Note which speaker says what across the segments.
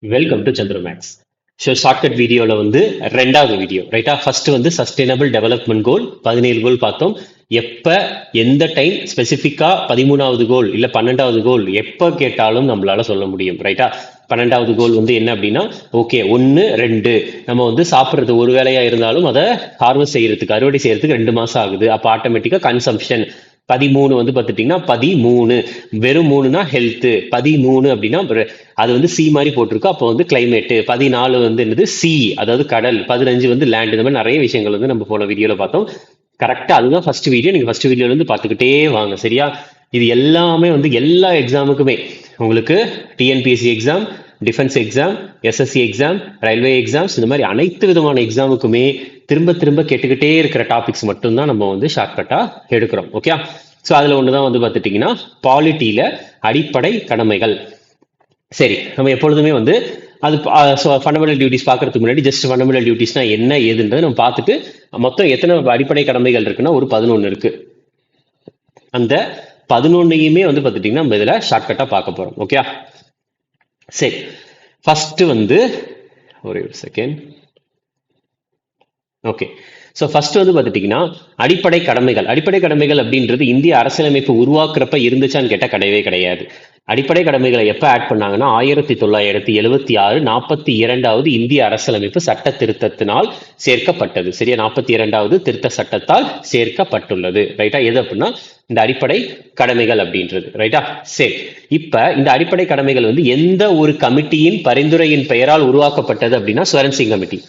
Speaker 1: Welcome to Chandra maths. So shortcut வீடியோவில் வந்து ரெண்டாவது வீடியோ ரைட்டா. ஃபர்ஸ்ட் வந்து சஸ்டைனபிள் டெவலப்மெண்ட் கோல் 17 கோல் பார்த்தோம். எப்போ எந்த டைம் ஸ்பெசிஃபிக்காக 13வது கோல் இல்லை 12வது கோல் எப்போ கேட்டாலும் நம்மளால சொல்ல முடியும் ரைட்டா. 12வது கோல் வந்து என்ன அப்படின்னா, ஓகே 1 2 நம்ம வந்து சாப்பிட்றது ஒரு வேலையாக இருந்தாலும் அதை ஹார்வெஸ்ட் செய்யறதுக்கு அறுவடை செய்யறதுக்கு 2 மாதம் ஆகுது. அப்போ ஆட்டோமேட்டிக்காக கன்சம்ஷன் 13 வந்து பார்த்துட்டிங்கன்னா 13 வெறும் 3னா ஹெல்த்து, 13 அப்படின்னா அது வந்து சி மாதிரி போட்டிருக்கு. அப்போ வந்து கிளைமேட்டு, 14 வந்து என்னது சி அதாவது கடல், 15 வந்து லேண்ட். இந்த மாதிரி நிறைய விஷயங்கள் வந்து நம்ம போன வீடியோவில் பார்த்தோம். கரெக்டாக அதுதான் ஃபர்ஸ்ட் வீடியோ. நீங்கள் ஃபர்ஸ்ட் வீடியோலேருந்து பார்த்துக்கிட்டே வாங்க சரியா. இது எல்லாமே வந்து எல்லா எக்ஸாமுக்குமே உங்களுக்கு TNPSC exam, defence exam, SSC exam, railway exams, இந்த மாதிரி அனைத்து விதமான எக்ஸாமுக்குமே திரும்ப திரும்ப கேட்டுக்கிட்டே இருக்கிற டாபிக்ஸ் மட்டும்தான் நம்ம வந்து ஷார்ட்கட்டாக எடுக்கிறோம். ஓகே. ஸோ அதில் ஒன்று தான் வந்து பார்த்துட்டிங்கன்னா பாலிட்டியில் அடிப்படை கடமைகள். சரி, நம்ம எப்பொழுதுமே வந்து அது ஃபண்டமெண்டல் டியூட்டிஸ் பார்க்கறதுக்கு முன்னாடி ஜஸ்ட் ஃபண்டமெண்டல் டியூட்டிஸ்னா என்ன ஏதுன்றதை நம்ம பார்த்துட்டு மொத்தம் எத்தனை அடிப்படை கடமைகள் இருக்குன்னா ஒரு 11 இருக்கு. அந்த 11ஐயுமே வந்து பார்த்துட்டிங்கன்னா நம்ம இதில் ஷார்ட்கட்டாக பார்க்க போகிறோம். ஓகே. சரி, ஃபர்ஸ்ட் வந்து ஒரே ஒரு செகண்ட். ஓகே. ஸோ ஃபர்ஸ்ட் வந்து பார்த்துட்டிங்கன்னா அடிப்படை கடமைகள். அடிப்படை கடமைகள் அப்படின்றது இந்திய அரசியலமைப்பு உருவாக்குறப்ப இருந்துச்சான்னு கேட்டால் கிடையவே கிடையாது. அடிப்படை கடமைகளை எப்போ ஆட் பண்ணாங்கன்னா 1976 42வது இந்திய அரசியலமைப்பு சட்ட திருத்தத்தினால் சேர்க்கப்பட்டது. சரியா, 42வது திருத்த சட்டத்தால் சேர்க்கப்பட்டுள்ளது. ரைட்டா. எது அப்படின்னா இந்த அடிப்படை கடமைகள் அப்படின்றது. ரைட்டா. சரி, இப்ப இந்த அடிப்படை கடமைகள் வந்து எந்த ஒரு கமிட்டியின் பரிந்துரையின் பெயரால் உருவாக்கப்பட்டது அப்படின்னா ஸ்வரன் சிங் கமிட்டி.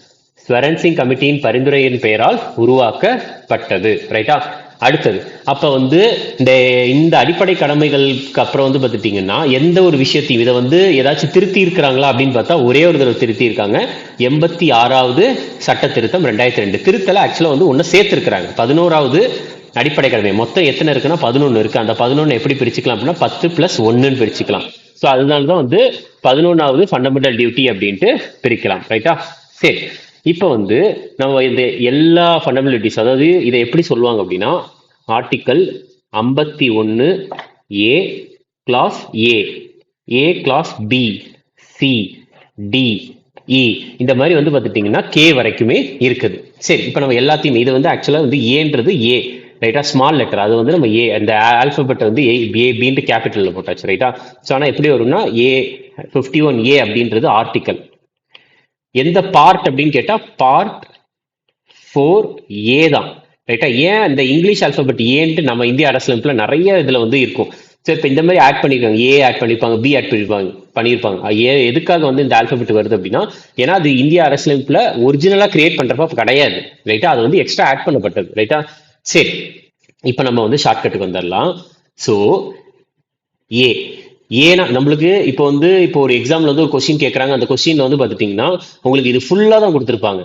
Speaker 1: ஸ்வரன் சிங் கமிட்டியின் பரிந்துரையின் பெயரால் உருவாக்கப்பட்டது. ரைட்டா. அடுத்தது அப்ப வந்து இந்த அடிப்படை கடமைகளுக்கு அப்புறம் வந்து பார்த்துட்டீங்கன்னா எந்த ஒரு விஷயத்தையும் இதை வந்து ஏதாச்சும் திருத்தி இருக்கிறாங்களா அப்படின்னு பார்த்தா ஒரே ஒரு தடவை திருத்தி இருக்காங்க. 86வது சட்ட திருத்தம் 2002 திருத்தல ஆக்சுவலா வந்து ஒன்னு சேர்த்திருக்கிறாங்க. 11வது அடிப்படை கடமை மொத்தம் எத்தனை இருக்குன்னா 11 இருக்கு. அந்த 11 எப்படி பிரிச்சுக்கலாம் அப்படின்னா 10+1 பிரிச்சுக்கலாம். ஸோ அதனாலதான் வந்து 11வது ஃபண்டமெண்டல் டியூட்டி அப்படின்ட்டு பிரிக்கலாம். ரைட்டா. சரி, இப்போ வந்து நம்ம இந்த எல்லா ஃபண்டமெண்டல் டியூட்டிஸ் அதாவது இதை எப்படி சொல்லுவாங்க அப்படின்னா article 51 A class A class B C D இ இந்த மாதிரி வந்து பார்த்துட்டிங்கன்னா கே வரைக்குமே இருக்குது. சரி, இப்போ நம்ம எல்லாத்தையும் இது வந்து ஆக்சுவலாக வந்து ஏன்றது ஏ ரைட்டா, ஸ்மால் லெட்டர். அது வந்து நம்ம ஏ அந்த ஆல்பபெட் வந்து ஏ பின்ட்டு கேபிட்டலில் போட்டாச்சு. ரைட்டா. ஸோ ஆனால் எப்படி வரும்னா 51A அப்படின்றது ஆர்டிக்கல். எந்த பார்ட் அப்படின்னு கேட்டா பார்ட் 4A தான். ரைட்டா. ஏன் இந்த இங்கிலீஷ் ஆல்பபெட் ஏன்ட்டு நம்ம இந்திய அரசியலமைப்புல நிறைய இதுல வந்து இருக்கும். சரி, இப்போ இந்த மாதிரி ஆட் பண்ணிருக்காங்க. ஏ ஆட் பண்ணிருப்பாங்க, பி ஆட் பண்ணிருப்பாங்க. எதுக்காக வந்து இந்த ஆல்பபெட் வருது அப்படின்னா ஏன்னா அது இந்திய அரசியலமைப்புல ஒரிஜினலா கிரியேட் பண்றப்ப கிடையாது. ரைட்டா. அது வந்து எக்ஸ்ட்ரா ஆட் பண்ணப்பட்டது. ரைட்டா. சரி, இப்போ நம்ம வந்து ஷார்ட்கட்டுக்கு வந்துடலாம். ஸோ ஏன்னா நம்மளுக்கு இப்போ ஒரு எக்ஸாம்ல வந்து ஒரு கொஸ்டின் கேட்கறாங்க. அந்த கொஸ்டின்ல வந்து பார்த்துட்டீங்கன்னா உங்களுக்கு இது ஃபுல்லா தான் கொடுத்துருப்பாங்க.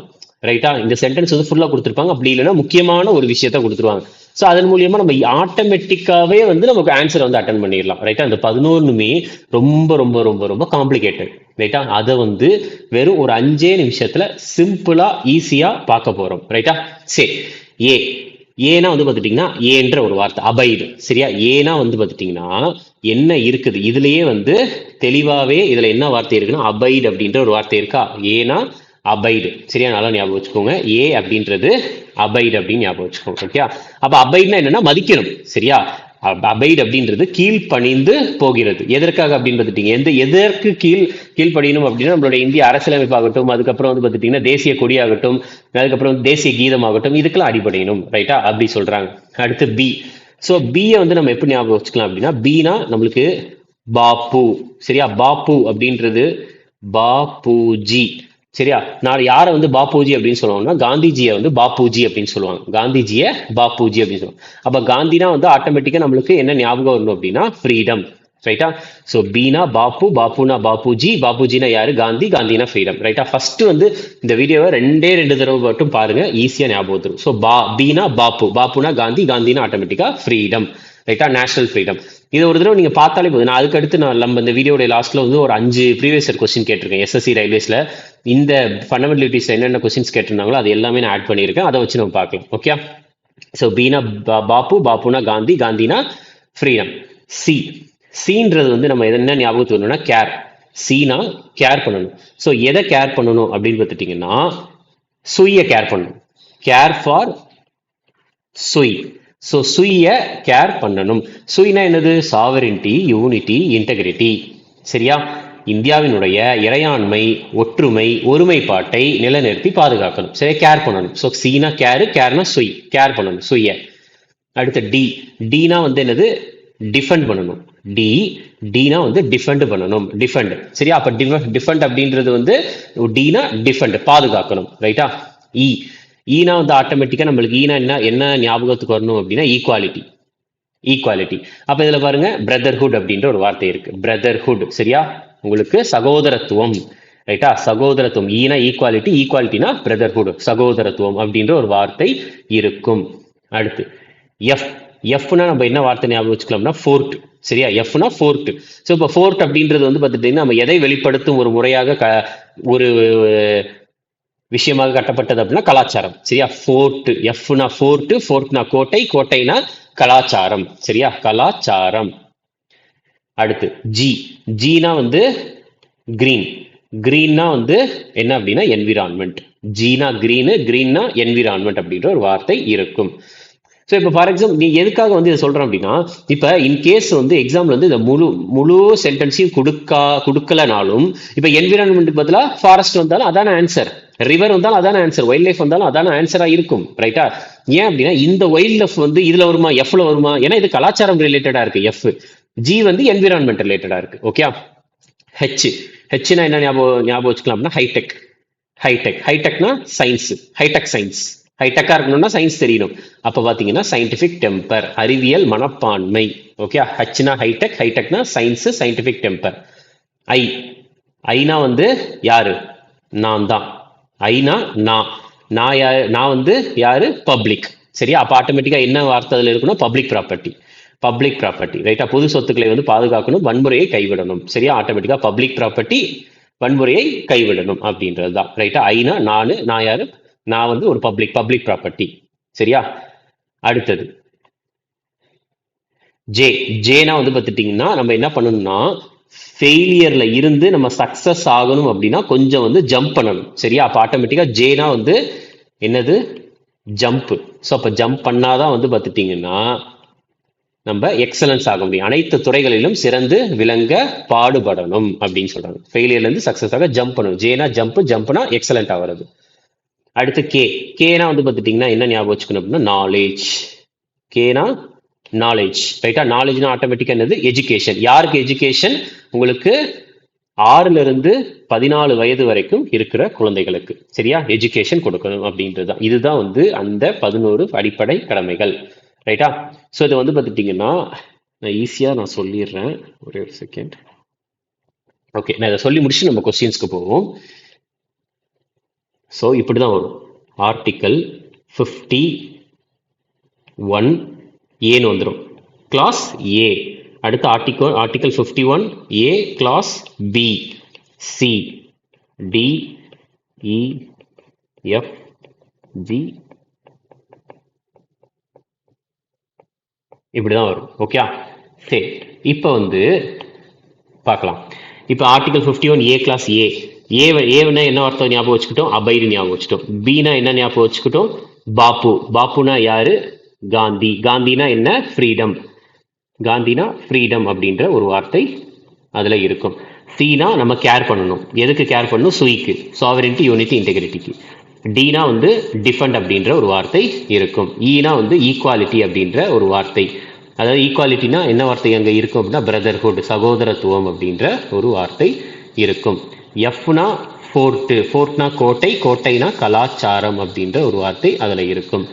Speaker 1: ரைட்டா. இந்த சென்டென்ஸ் வந்து ஃபுல்லா கொடுத்துருப்பாங்க. அப்படி இல்லைன்னா முக்கியமான ஒரு விஷயத்த கொடுத்துருவாங்க. ஸோ அதன் மூலியமா நம்ம ஆட்டோமேட்டிக்காவே வந்து நமக்கு ஆன்சர் வந்து அட்டன் பண்ணிடலாம். ரைட்டா. அந்த 11மே ரொம்ப ரொம்ப ரொம்ப ரொம்ப காம்ப்ளிகேட்டட். ரைட்டா. அதை வந்து வெறும் ஒரு 5 நிமிஷத்துல சிம்பிளா ஈஸியா பார்க்க போறோம். ரைட்டா. சரி, ஏனா வந்து பார்த்துட்டீங்கன்னா ஏன்ற ஒரு வார்த்தை அபைடு. சரியா. ஏனா வந்து பார்த்துட்டீங்கன்னா என்ன இருக்குது இதுலயே வந்து தெளிவாவே இதுல என்ன வார்த்தை இருக்குன்னா அபைடு அப்படின்ற ஒரு வார்த்தை இருக்கா. ஏனா அபைடு. சரியா, நல்லா ஞாபகம் வச்சுக்கோங்க. ஏ அப்படின்றது அபைடு அப்படின்னு ஞாபகம் வச்சுக்கோங்க. ஓகே. அப்ப அபைடுனா என்னன்னா மதிக்கணும். சரியா. அபைடு அப்படின்றது கீழ்ப்பணிந்து போகிறது. எதற்காக அப்படின்னு பார்த்துட்டீங்க எதற்கு கீழ்ப்படியணும் அப்படின்னா நம்மளுடைய இந்திய அரசியலமைப்பாகட்டும், அதுக்கப்புறம் வந்து பார்த்துட்டீங்கன்னா தேசிய கொடியாகட்டும், அதுக்கப்புறம் வந்து தேசிய கீதமாகட்டும், இதுக்கெல்லாம் அடிபடையணும். ரைட்டா. அப்படி சொல்றாங்க. அடுத்து பி. ஸோ பியை வந்து நம்ம எப்படி ஞாபகம் வச்சுக்கலாம் அப்படின்னா பீனா நம்மளுக்கு பாப்பு. சரியா. பாப்பு அப்படின்றது பாப்புஜி. சரியா. நான் யாரை வந்து பாப்பூஜி அப்படின்னு சொல்லுவாங்கன்னா காந்திஜியை வந்து பாப்பூஜி அப்படின்னு சொல்லுவாங்க. காந்திஜியை பாப்பூஜி அப்படின்னு சொல்லுவாங்க. அப்ப காந்தினா வந்து ஆட்டோமேட்டிக்கா நம்மளுக்கு என்ன ஞாபகம் வரணும் அப்படின்னா ஃப்ரீடம். ரைட்டா. ஸோ பீனா பாப்பு, பாப்புனா பாப்பூஜி, பாப்பூஜினா யாரு காந்தி, காந்தினா ஃப்ரீடம். ரைட்டா. ஃபர்ஸ்ட் வந்து இந்த வீடியோவை 2 தடவை மட்டும் பாருங்க, ஈஸியா ஞாபகம் வந்துடும். ஸோ பீனா பாப்பு, பாப்புனா காந்தி, காந்தினா ஆட்டோமேட்டிக்கா ஃப்ரீடம். ரைட்டா. National freedom. இது ஒரு தடவை நீங்க பார்த்தாலே போதும். நான் அதுக்கு அடுத்து நம்ம இந்த வீடியோட லாஸ்ட்ல வந்து ஒரு 5 ப்ரீவியஸ் கொஸ்டின் கேட்டிருக்கேன். எஸ்எஸ்சி ரயில்வேஸ்ல இந்த ஃபண்டமெண்டல் டியூட்டிஸ் என்னென்ன கொஸ்டின்ஸ் கேட்டிருந்தாங்களோ அது எல்லாமே நான் ஆட் பண்ணியிருக்கேன். அதை வச்சு நம்ம பார்க்கலாம். ஓகே. ஸோ பீனா பாப்பு, பாப்புனா காந்தி, காந்தினா ஃப்ரீடம். சின்றது வந்து நம்ம என்ன ஞாபகத்துக்கு வரணும்னா கேர். சீனா கேர் பண்ணணும். ஸோ எதை கேர் பண்ணணும் அப்படின்னு பார்த்துட்டீங்கன்னா சுய கேர் பண்ணணும். Care for SUI. So SUI care பண்ணணும். சுய்னா என்னது? Sovereignty, unity, integrity. சரியா? இந்தியாவினுடைய இறையாண்மை, ஒற்றுமை, ஒருமைப்பாட்டை நிலைநிறுத்தி பாதுகாக்கணும். சரி, கேர் பண்ணணும். ஸோ சீனா கேரு, கேர்னா சுய், கேர் பண்ணணும் சுய. அடுத்து டி. டினா வந்து என்னது? டிஃபெண்ட் பண்ணணும். டினா வந்து டிஃபெண்ட் பண்ணணும். டிஃபெண்ட். சரியா? அப்ப டிஃபெண்ட் அப்படின்றது வந்து டினா டிஃபெண்ட், பாதுகாக்கணும். ரைட்டா? ஈனா வந்து ஆட்டோமேட்டிக்கா நம்மளுக்கு ஈனா என்ன ஞாபகத்துக்கு வரணும் அப்படின்னா ஈக்குவாலிட்டி. ஈக்குவாலிட்டி. அப்ப இதுல பாருங்க பிரதர்ஹுட் அப்படின்ற ஒரு வார்த்தை இருக்கு. பிரதர்ஹுட். சரியா? உங்களுக்கு சகோதரத்துவம். ரைட்டா? சகோதரத்துவம். ஈனா ஈக்குவாலிட்டி, ஈக்குவாலிட்டினா பிரதர்ஹுட், சகோதரத்துவம் அப்படின்ற ஒரு வார்த்தை இருக்கும். அடுத்து எஃப்னா நம்ம என்ன வார்த்தை ஞாபகம் வச்சுக்கலாம்னா ஃபோர்ட். சரியா? எஃப்னா ஃபோர்ட். ஸோ இப்போ ஃபோர்ட் அப்படின்றது வந்து பார்த்துட்டீங்கன்னா நம்ம எதை வெளிப்படுத்தும் ஒரு முறையாக ஒரு விஷயமாக கட்டப்பட்டது அப்படின்னா கலாச்சாரம். சரியா? ஃபோர்ட். எஃப்னா ஃபோர்ட், ஃபோர்ட்னா கோட்டை, கோட்டைனா கலாச்சாரம். சரியா? கலாச்சாரம். அடுத்து ஜீனா வந்து கிரீன். கிரீன்னா வந்து என்ன அப்படின்னா என்விரான்மெண்ட். ஜீனா கிரீனு, கிரீன்னா என்விரான்மெண்ட் அப்படின்ற ஒரு வார்த்தை இருக்கும். ஸோ இப்போ ஃபார் எக்ஸாம்பிள் நீ எதுக்காக வந்து இதை சொல்றேன் அப்படின்னா, இப்போ இன்கேஸ் வந்து எக்ஸாம்பிள் வந்து இந்த முழு சென்டென்ஸையும் கொடுக்கலனாலும் இப்போ என்விரான்மெண்ட்டுக்கு பதிலாக ஃபாரஸ்ட் வந்தாலும் அதான ஆன்சர், ரிவர் வந்தாலும் அதான ஆன்சர், வைல்ட் லைஃப் வந்தாலும் அதான ஆன்சரா இருக்கும். ரைட்டா? ஏன் அப்படின்னா இந்த வைல்ட் லைஃப் வந்து இதுல வருமா, எஃப்ல வருமா? ஏன்னா இது கலாச்சாரம் ரிலேட்டடா இருக்கு. எஃப். ஜி வந்து என்விரான்மெண்ட் ரிலேட்டடா இருக்கு. ஓகே? ஹெச்னா என்ன ஞாபகம் வச்சுக்கலாம்னா ஹைடெக். ஹைடெக்னா சயின்ஸ், ஹைடெக் சயின்ஸ். ஹைடெக்கா இருக்கணும்னா சயின்ஸ் தெரியணும். அப்ப பாத்தீங்கன்னா சயின்டிபிக் டெம்பர், அறிவியல் மனப்பான்மை. ஓகே? ஹச்னா ஹைடெக், ஹைடெக்னா சயின்ஸ், சயின்டிபிக் டெம்பர். ஐனா வந்து யாரு? நான் தான். ஐனா நான் வந்து யாரு? பப்ளிக். சரியா? அப்ப ஆட்டோமேட்டிக்கா என்ன வார்த்தை அதுல இருக்கணும்? Public property. Public property. ரைட்டா? பொது சொத்துக்களை வந்து பாதுகாக்கணும், வன்முறையை கைவிடணும். சரியா? ஆட்டோமேட்டிக்கா பப்ளிக் ப்ராப்பர்ட்டி, வன்முறையை கைவிடணும் அப்படின்றது தான். ரைட்டா? ஐனா நான் யாரு? நான் வந்து ஒரு பப்ளிக் ப்ராப்பர்ட்டி. சரியா? அடுத்தது ஜேனா வந்து பார்த்துட்டீங்கன்னா நம்ம என்ன பண்ணணும்னா ஃபெயிலியர்ல இருந்து நம்ம சக்சஸ் ஆகணும் அப்படின்னா கொஞ்சம் வந்து ஜம்ப் பண்ணணும். சரியா? அப்ப ஆட்டோமேட்டிக்கா ஜேனா வந்து என்னது? ஜம்ப். ஸோ அப்ப ஜம்ப் பண்ணாதான் வந்து பார்த்துட்டீங்கன்னா நம்ம எக்ஸலன்ஸ் ஆக முடியும். அனைத்து துறைகளிலும் சிறந்து விளங்க பாடுபடணும் அப்படின்னு சொல்றாங்க. ஃபெயிலியர்ல இருந்து சக்சஸ் ஆக ஜம்ப் பண்ணணும். ஜேனா ஜம்ப், ஜம்ப்னா எக்ஸலண்ட் ஆகிறது. அடுத்து கேனா வந்து பார்த்துட்டீங்கன்னா என்ன ஞாபகம் வச்சுக்கணும் அப்படின்னா நாலேஜ். கேனா நாலேஜ். ரைட்டா? நாலேஜ்னா ஆட்டோமேட்டிக்கா என்னது? எஜுகேஷன். யாருக்கு எஜுகேஷன்? உங்களுக்கு 6 இருந்து 14 வயது வரைக்கும் இருக்கிற குழந்தைகளுக்கு. சரியா? எஜுகேஷன் கொடுக்கணும் அப்படின்றது தான். இதுதான் வந்து அந்த 11 அடிப்படை கடமைகள். ரைட்டா? ஸோ இதை வந்து பார்த்துட்டீங்கன்னா நான் ஈஸியா நான் சொல்லிடுறேன். ஒரே ஒரு செகண்ட். ஓகே, நான் இதை சொல்லி முடிச்சு நம்ம கொஸ்டின்ஸ்க்கு போவோம். ஸோ இப்படிதான் வரும். ஆர்டிக்கல் 51 ஏன்னு வந்துடும். கிளாஸ் ஏ. அடுத்து article 51 A class B, C, D, E, F, G, இப்படிதான் வரும். ஓகே? சரி, இப்போ வந்து பார்க்கலாம். இப்போ ஆர்டிகல் 51 ஏ கிளாஸ் ஏன்னா என்ன அர்த்தம் ஞாபகம் வச்சுக்கிட்டோம்? அபைடு ஞாபகம் வச்சுட்டோம். பீனா என்ன ஞாபகம் வச்சுக்கிட்டோம்? பாப்புனா யாரு? காந்தினா என்ன? ஃப்ரீடம். காந்தினா ஃப்ரீடம் அப்படின்ற ஒரு வார்த்தை அதுல இருக்கும். சீனா நம்ம கேர் பண்ணணும். எதுக்கு கேர் பண்ணணும்? சுயிக்கு, சாவரின்டி, யூனிட்டி, இன்டெகிரிட்டிக்கு. டீனா வந்து டிஃபெண்ட் அப்படின்ற ஒரு வார்த்தை இருக்கும். ஈனா வந்து ஈக்குவாலிட்டி அப்படின்ற ஒரு வார்த்தை. அதாவது ஈக்குவாலிட்டினா என்ன வார்த்தை அங்கே இருக்கும் அப்படின்னா பிரதர்ஹுட், சகோதரத்துவம் அப்படின்ற ஒரு வார்த்தை இருக்கும். எஃப்னா ஃபோர்ட்னா கோட்டை, கோட்டைனா கலாச்சாரம் அப்படின்ற ஒரு வார்த்தை அதுல இருக்கும்.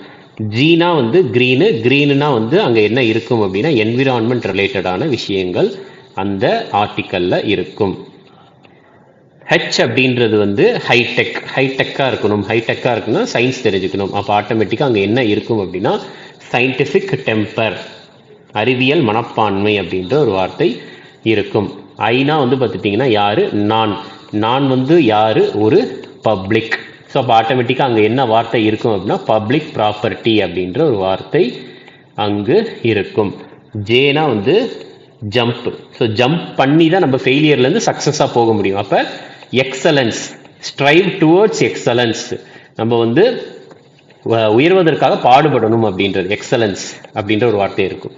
Speaker 1: ஜீனா வந்து கிரீனுனா வந்து அங்க என்ன இருக்கும் அப்படின்னா என்விரான்மெண்ட் ரிலேட்டடான விஷயங்கள் அந்த ஆர்டிக்கல்ல இருக்கும். ஹெச் அப்படின்றது வந்து ஹைடெக்கா இருக்கணும். ஹைடெக்கா இருக்குன்னா சயின்ஸ் தெரிஞ்சுக்கணும். அப்போ ஆட்டோமேட்டிக்கா அங்க என்ன இருக்கும் அப்படின்னா சயின்டிபிக் டெம்பர், அறிவியல் மனப்பான்மை அப்படின்ற ஒரு வார்த்தை இருக்கும். ஐனா வந்து பார்த்துட்டீங்கன்னா யாரு? நான் வந்து யாரு? ஒரு பப்ளிக். ஸோ அப்போ ஆட்டோமேட்டிக்காக அங்கே என்ன வார்த்தை இருக்கும் அப்படின்னா பப்ளிக் ப்ராப்பர்ட்டி அப்படின்ற ஒரு வார்த்தை அங்கு இருக்கும். ஜேனா வந்து ஜம்ப். ஸோ ஜம்ப் பண்ணி தான் நம்ம ஃபெயிலியர்லேருந்து சக்ஸஸாக போக முடியும். அப்போ எக்ஸலன்ஸ், ஸ்ட்ரைவ் டுவர்ட்ஸ் எக்ஸலன்ஸ், நம்ம வந்து உயர்வதற்காக பாடுபடணும் அப்படின்றது எக்ஸலன்ஸ் அப்படின்ற ஒரு வார்த்தை இருக்கும்.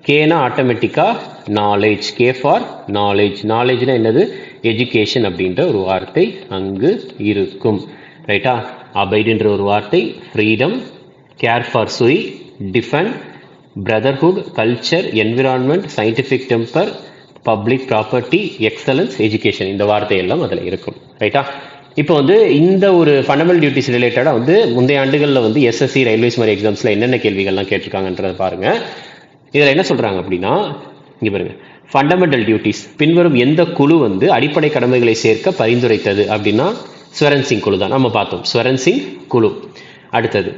Speaker 1: கேனா ஆட்டோமேட்டிக்காக நாலேஜ், கே ஃபார் நாலேஜ். நாலேஜ்னா என்னது? எஜுகேஷன் அப்படின்ற ஒரு வார்த்தை அங்கு இருக்கும். ரைட்டா? அபைடுன்ற ஒரு வார்த்தை, freedom, care for SUI, defend, brotherhood, culture, environment, scientific temper, public property, excellence, education, இந்த வார்த்தை எல்லாம் அதில் இருக்கும். ரைட்டா? இப்போ வந்து இந்த ஒரு ஃபண்டமெண்டல் டியூட்டிஸ் ரிலேட்டடாக வந்து முந்தைய ஆண்டுகளில் வந்து எஸ்எஸ்சி, ரயில்வேஸ் மாதிரி எக்ஸாம்ஸில் என்னென்ன கேள்விகள்லாம் கேட்டிருக்காங்கன்றதை பாருங்க. இதில் என்ன சொல்கிறாங்க அப்படின்னா, இங்கே பாருங்க, ஃபண்டமெண்டல் டியூட்டிஸ் பின்வரும் எந்த குழு வந்து அடிப்படை கடமைகளை சேர்க்க பரிந்துரைத்தது அப்படின்னா ஸ்வரன் சிங் குழு தான். நம்ம பார்த்தோம், ஸ்வரன் சிங் குழு. அடுத்தது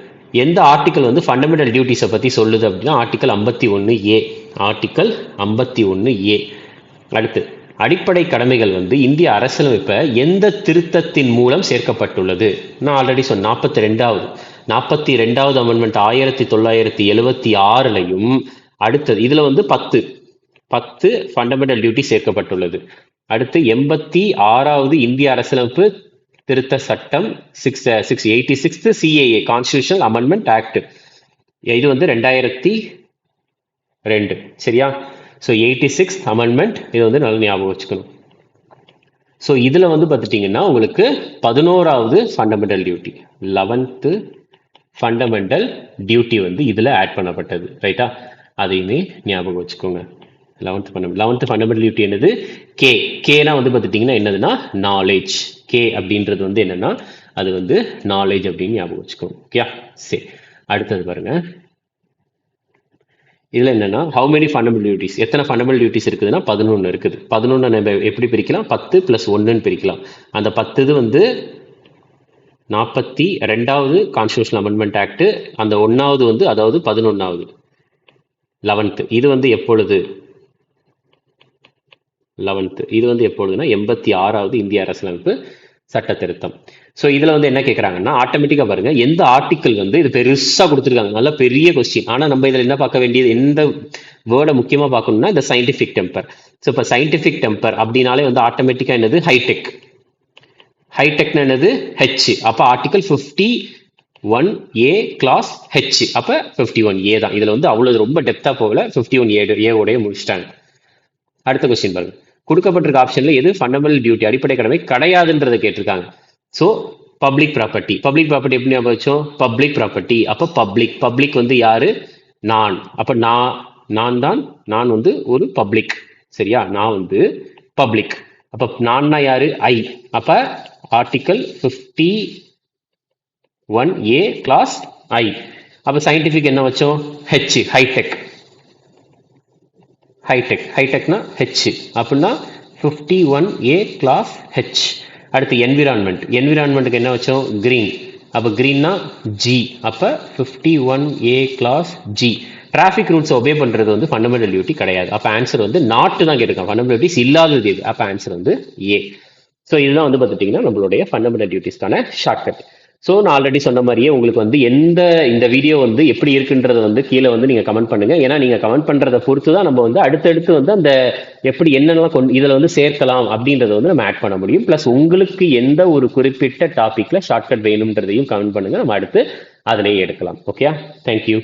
Speaker 1: எந்த ஆர்டிக்கல் வந்து ஃபண்டமெண்டல் டியூட்டிஸை பற்றி சொல்லுது அப்படின்னா ஆர்டிக்கல் 51A. Article 51A. அடுத்து அடிப்படை கடமைகள் வந்து இந்திய அரசியலமைப்பை எந்த திருத்தத்தின் மூலம் சேர்க்கப்பட்டுள்ளது? நான் ஆல்ரெடி சொன்ன 42வது அமெண்ட்மெண்ட் 1976லையும் அடுத்தது இதில் வந்து 10 ஃபண்டமெண்டல் டியூட்டி சேர்க்கப்பட்டுள்ளது. அடுத்து 86வது இந்திய அரசியலமைப்பு திருத்த சட்டம் 686 CAA, கான்ஸ்டிடியூஷனல் அமெண்ட்மெண்ட் ஆக்ட். இது வந்து 2002. சரியா? ஸோ 86th அமெண்ட்மெண்ட், இது வந்து நல்ல ஞாபகம் வச்சுக்கணும். ஸோ இதில் வந்து பார்த்துட்டிங்கன்னா உங்களுக்கு 11வது fundamental duty, 11th fundamental duty வந்து இதில் ஆட் பண்ணப்பட்டது. ரைட்டா? அதையுமே ஞாபகம் வச்சுக்கோங்க. 11th ஃபண்டமெண்டல் டியூட்டி என்னது? கேனா வந்து பார்த்துட்டிங்கன்னா என்னதுன்னா நாலேஜ். கே அப்படின்றது வந்து என்னன்னா அது வந்து நாலேஜ் அப்படின்னு ஞாபகம் வச்சுக்கோங்க. ஓகே, சரி. அடுத்தது பாருங்க, இதில் என்னன்னா ஹவு மெனி ஃபண்டமெண்டல் டியூட்டிஸ், எத்தனை ஃபண்டமெண்டல் டியூட்டிஸ் இருக்குதுன்னா 11 இருக்குது. 11 நம்ம எப்படி பிரிக்கலாம்? 10 + 1ன்னு பிரிக்கலாம். அந்த 10 இது வந்து 42வது கான்ஸ்டிடியூஷனல் அமெண்ட்மெண்ட் ஆக்ட். அந்த 1வது வந்து அதாவது 11வது 11th. இது வந்து எப்பொழுது? 11th இது வந்து எப்பொழுதுனா 86வது இந்திய அரசியலமைப்பு சட்ட திருத்தம். ஸோ இதில் வந்து என்ன கேட்குறாங்கன்னா ஆட்டோமேட்டிக்காக பாருங்க, எந்த ஆர்டிக்கல் வந்து இது பெருசாக கொடுத்துருக்காங்க, நல்ல பெரிய கொஸ்டின். ஆனால் நம்ம இதில் என்ன பார்க்க வேண்டியது, எந்த வேர்டை முக்கியமாக பார்க்கணும்னா இந்த சயின்டிஃபிக் டெம்பர். ஸோ இப்போ சயின்டிஃபிக் டெம்பர் அப்படின்னாலே வந்து ஆட்டோமேட்டிக்காக என்னது? ஹைடெக். ஹைடெக்னா என்னது? ஹெச். அப்போ ஆர்டிக்கல் 51A கிளாஸ் ஹெச். அப்போ 51A தான். இதில் வந்து அவ்வளோ ரொம்ப டெப்த்தாக போகல, 51A உடைய முடிச்சிட்டாங்க. அடுத்த கொஸ்டின் பாருங்க, கொடுக்கப்பட்டிருக்க ஆப்ஷன்ல எது ஃபண்டமெண்டல் டியூட்டி அடிப்படை கடமை கிடையாதுன்றதை கேட்டிருக்காங்க. So public property. Public property எப்படி ஞாபகம் வச்சோம்? Public property. அப்போ பப்ளிக் வந்து யாரு? நான். அப்போ நான் வந்து ஒரு பப்ளிக். சரியா? நான் வந்து பப்ளிக். அப்போ நான்னா யாரு? ஐ. அப்ப ஆர்டிக்கல் 51A கிளாஸ் ஐ. அப்போ சயின்டிஃபிக் என்ன வச்சோம்? ஹெச். ஹைடெக்னா ஹெச். அப்படின்னா 51A கிளாஸ் ஹெச். அடுத்து என்விரான்மெண்ட்டுக்கு என்ன வச்சோம்? கிரீன். அப்போ கிரீன்னா ஜி. அப்போ 51A class ji. Traffic rules obey பண்ணுறது வந்து ஃபண்டமெண்டல் டியூட்டி கிடையாது. அப்போ ஆன்சர் வந்து நாட்டு தான் கேட்டிருக்காங்க. ஃபண்டமெண்டல் டியூட்டிஸ் இல்லாதது எது? அப்போ ஆன்சர் வந்து ஏ. ஸோ இதுதான் வந்து பார்த்துட்டிங்கன்னா நம்மளுடைய ஃபண்டமெண்டல் டியூட்டிஸ்க்கான ஷார்ட்கட். ஸோ நான் ஆல்ரெடி சொன்ன மாதிரியே உங்களுக்கு வந்து இந்த வீடியோ வந்து எப்படி இருக்குன்றது வந்து கீழே வந்து நீங்கள் கமெண்ட் பண்ணுங்க. ஏன்னா நீங்கள் கமெண்ட் பண்ணுறதை பொறுத்து தான் நம்ம வந்து அடுத்தடுத்து வந்து அந்த எப்படி என்னென்னலாம் இதில் வந்து சேர்க்கலாம் அப்படின்றத வந்து நம்ம ஆட் பண்ண முடியும். ப்ளஸ் உங்களுக்கு எந்த ஒரு குறிப்பிட்ட டாப்பிக்கில் ஷார்ட்கட் வேணுன்றதையும் கமெண்ட் பண்ணுங்க, நம்ம அடுத்து அதிலேயே எடுக்கலாம். Okay, thank you.